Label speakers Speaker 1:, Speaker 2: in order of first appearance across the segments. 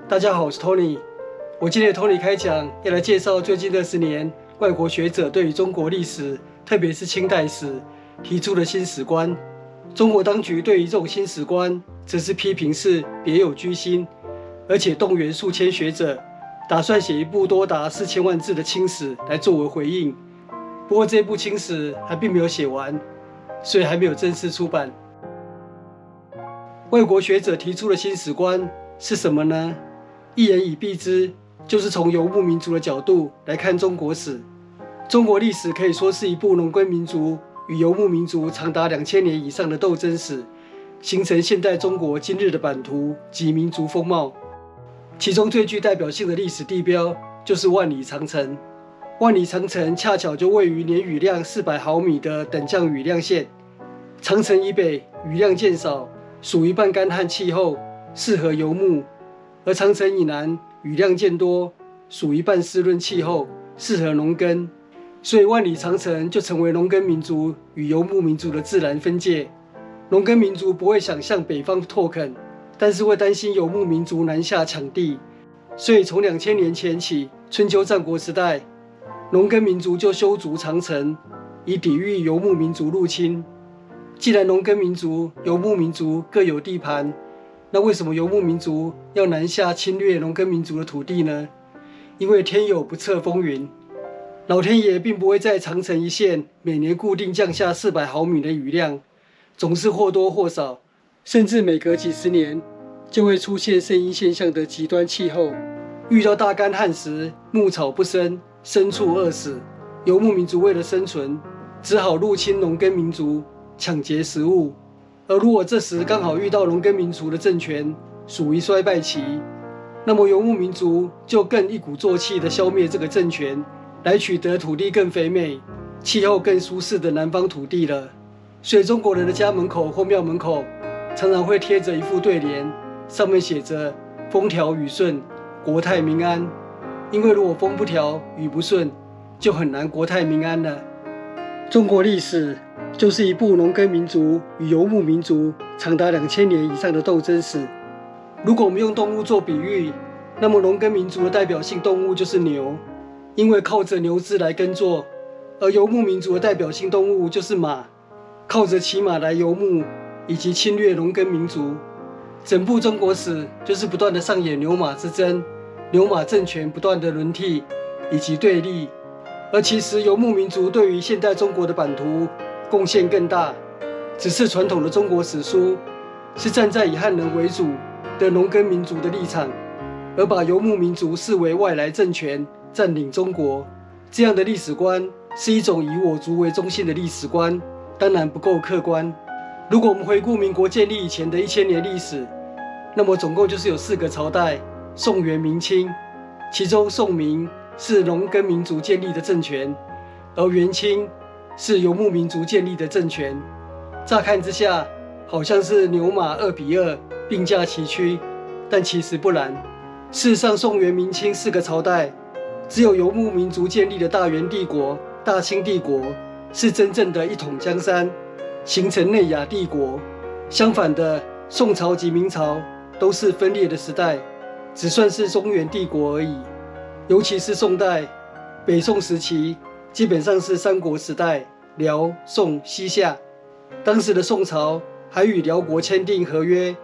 Speaker 1: 大家好，我是 Tony。我今天的 Tony 开讲要来介绍最近20年外国学者对于中国历史，特别是清代史提出的新史观。中国当局对于这种新史观，则是批评是别有居心，而且动员数千学者，打算写一部多达4000万字的清史来作为回应。不过这部清史还并没有写完，所以还没有正式出版。外国学者提出的新史观是什么呢？一言以蔽之，就是从游牧民族的角度来看中国史。中国历史可以说是一部农耕民族与游牧民族长达2000年以上的斗争史，形成现代中国今日的版图及民族风貌。其中最具代表性的历史地标就是万里长城。万里长城恰巧就位于年雨量400毫米的等降雨量线。长城以北雨量渐少，属于半干旱气候，适合游牧；而长城以南雨量渐多，属于半湿润气候，适合农耕。所以万里长城就成为农耕民族与游牧民族的自然分界。农耕民族不会想向北方拓垦，但是会担心游牧民族南下抢地，所以从2000年前起，春秋战国时代，农耕民族就修筑长城，以抵御游牧民族入侵。既然农耕民族、游牧民族各有地盘，那为什么游牧民族要南下侵略农耕民族的土地呢？因为天有不测风云，老天爷并不会在长城一线每年固定降下400毫米的雨量，总是或多或少，甚至每隔几十年就会出现圣婴现象的极端气候。遇到大干旱时，牧草不生，牲畜饿死，游牧民族为了生存，只好入侵农耕民族，抢劫食物。而如果这时刚好遇到农耕民族的政权属于衰败期，那么游牧民族就更一鼓作气地消灭这个政权，来取得土地更肥美、气候更舒适的南方土地了。所以中国人的家门口或庙门口常常会贴着一副对联，上面写着风调雨顺，国泰民安。因为如果风不调雨不顺，就很难国泰民安了。中国历史就是一部农耕民族与游牧民族长达2000年以上的斗争史。如果我们用动物做比喻，那么农耕民族的代表性动物就是牛，因为靠着牛只来耕作；而游牧民族的代表性动物就是马，靠着骑马来游牧以及侵略农耕民族。整部中国史就是不断的上演牛马之争，牛马政权不断的轮替以及对立。而其实游牧民族对于现代中国的版图贡献更大，只是传统的中国史书是站在以汉人为主的农耕民族的立场，而把游牧民族视为外来政权占领中国。这样的历史观是一种以我族为中心的历史观，当然不够客观。如果我们回顾民国建立以前的1000年历史，那么总共就是有4个朝代：宋、元、明、清。其中宋明是农耕民族建立的政权，而元清是游牧民族建立的政权。乍看之下，好像是牛马2比2并驾齐驱，但其实不然。事实上，宋元明清4个朝代，只有游牧民族建立的大元帝国、大清帝国是真正的一统江山，形成内亚帝国。相反的，宋朝及明朝都是分裂的时代，只算是中原帝国而已。尤其是宋代、北宋时期，基本上是三国时代，辽、宋、西夏。当时的宋朝还与辽国签订合约，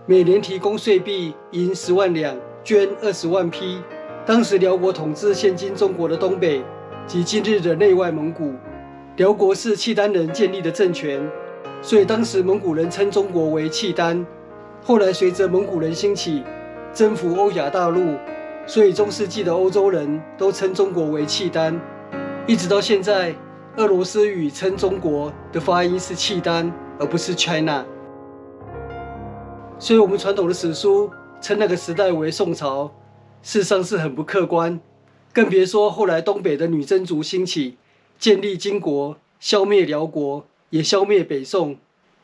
Speaker 1: 每年提供税币银10万两，绢20万匹。当时辽国统治现今中国的东北及今日的内外蒙古。辽国是契丹人建立的政权，所以当时蒙古人称中国为契丹。后来随着蒙古人兴起，征服欧亚大陆，所以中世纪的欧洲人都称中国为契丹。一直到现在，俄罗斯语称中国的发音是契丹，而不是 China。所以我们传统的史书称那个时代为宋朝，事实上是很不客观。更别说后来东北的女真族兴起，建立金国，消灭辽国，也消灭北宋。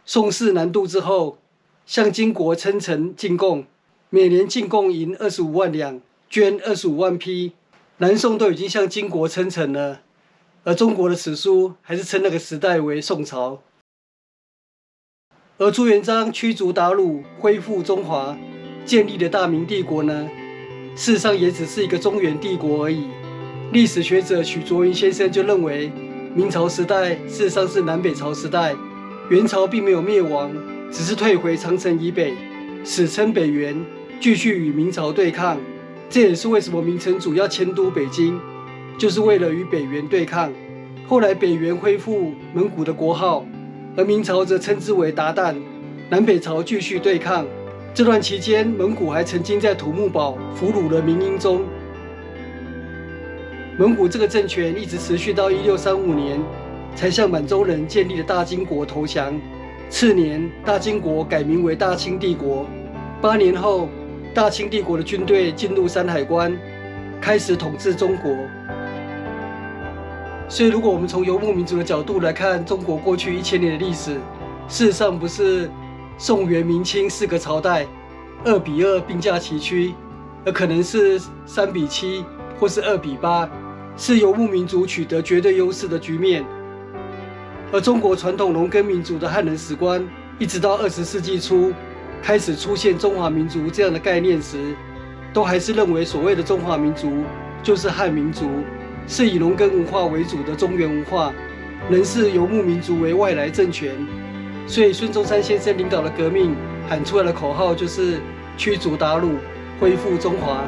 Speaker 1: 宋室南渡之后，向金国称臣进贡，每年进贡银25万两，绢25万匹。南宋都已经向金国称臣了，而中国的史书还是称那个时代为宋朝。而朱元璋驱逐鞑虏，恢复中华，建立的大明帝国呢，事实上也只是一个中原帝国而已。历史学者许倬云先生就认为，明朝时代事实上是南北朝时代，元朝并没有灭亡，只是退回长城以北，史称北元，继续与明朝对抗。这也是为什么明成祖要迁都北京，就是为了与北元对抗。后来北元恢复蒙古的国号，而明朝则称之为鞑靼，南北朝继续对抗。这段期间，蒙古还曾经在土木堡俘虏了明英宗。蒙古这个政权一直持续到1635年，才向满洲人建立的大金国投降。次年，大金国改名为大清帝国。8年后，大清帝国的军队进入山海关，开始统治中国。所以，如果我们从游牧民族的角度来看中国过去1000年的历史，事实上不是宋元明清4个朝代2比2并驾齐驱，而可能是3比7或是2比8，是游牧民族取得绝对优势的局面。而中国传统农耕民族的汉人史观，一直到20世纪初开始出现中华民族这样的概念时，都还是认为所谓的中华民族就是汉民族，是以农耕文化为主的中原文化，仍视游牧民族为外来政权。所以孙中山先生领导的革命喊出来的口号就是驱逐鞑虏，恢复中华。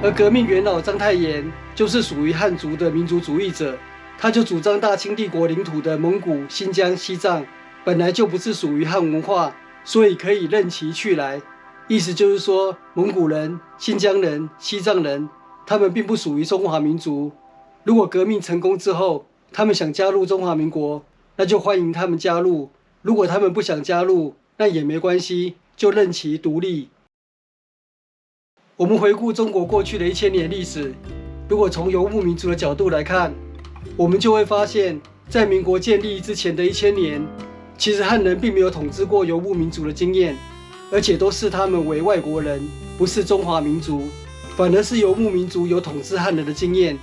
Speaker 1: 而革命元老章太炎就是属于汉族的民族主义者，他就主张大清帝国领土的蒙古、新疆、西藏本来就不是属于汉文化，所以可以任其去来。意思就是说，蒙古人、新疆人、西藏人，他们并不属于中华民族。如果革命成功之后，他们想加入中华民国，那就欢迎他们加入；如果他们不想加入，那也没关系，就任其独立。我们回顾中国过去的1000年历史，如果从游牧民族的角度来看，我们就会发现，在民国建立之前的1000年，其实汉人并没有统治过游牧民族的经验，而且都视他们为外国人，不是中华民族，反而是游牧民族有统治汉人的经验。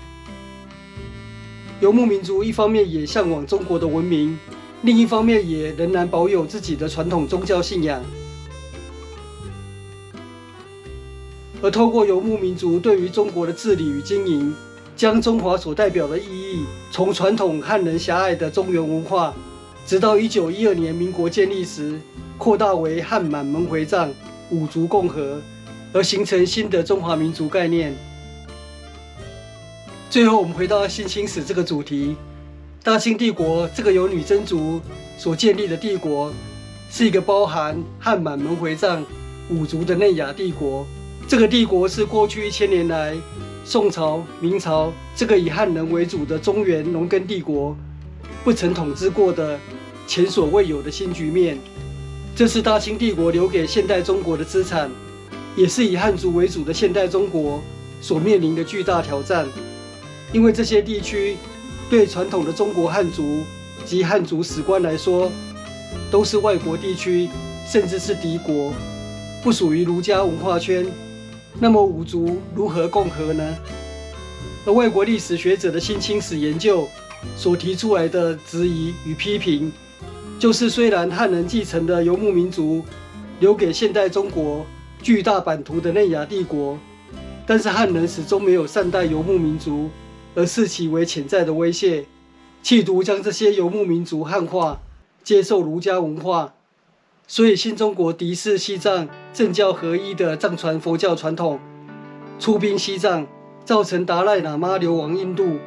Speaker 1: 游牧民族一方面也向往中国的文明，另一方面也仍然保有自己的传统宗教信仰。而透过游牧民族对于中国的治理与经营，将中华所代表的意义从传统汉人狭隘的中原文化，直到1912年民国建立时，扩大为汉满蒙回藏五族共和，而形成新的中华民族概念。最后，我们回到新清史这个主题，大清帝国这个由女真族所建立的帝国，是一个包含汉满蒙回藏五族的内亚帝国。这个帝国是过去1000年来宋朝、明朝这个以汉人为主的中原农耕帝国不曾统治过的前所未有的新局面。这是大清帝国留给现代中国的资产，也是以汉族为主的现代中国所面临的巨大挑战。因为这些地区对传统的中国汉族及汉族史观来说，都是外国地区，甚至是敌国，不属于儒家文化圈。那么五族如何共和呢？而外国历史学者的新清史研究所提出来的质疑与批评，就是虽然汉人继承的游牧民族留给现代中国巨大版图的内亚帝国，但是汉人始终没有善待游牧民族，而视其为潜在的威胁，企图将这些游牧民族汉化，接受儒家文化。所以新中国敌视西藏政教合一的藏传佛教传统，出兵西藏，造成达赖喇嘛流亡印度。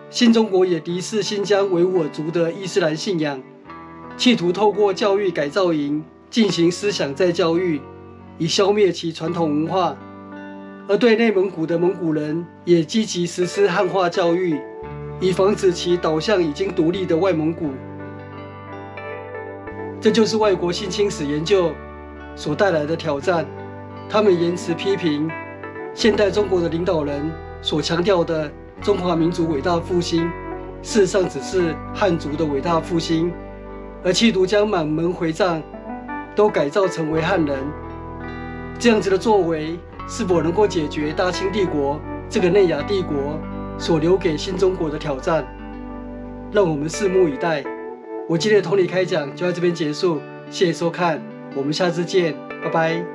Speaker 1: 新中国也敌视新疆维吾尔族的伊斯兰信仰，企图透过教育改造营进行思想再教育，以消灭其传统文化。而对内蒙古的蒙古人也积极实施汉化教育，以防止其倒向已经独立的外蒙古。这就是外国新清史研究所带来的挑战。他们言辞批评现代中国的领导人所强调的中华民族伟大复兴，事实上只是汉族的伟大复兴，而企图将满蒙回藏都改造成为汉人。这样子的作为是否能够解决大清帝国这个内亚帝国所留给新中国的挑战？让我们拭目以待。我今天的同理开讲就在这边结束，谢谢收看，我们下次见，拜拜。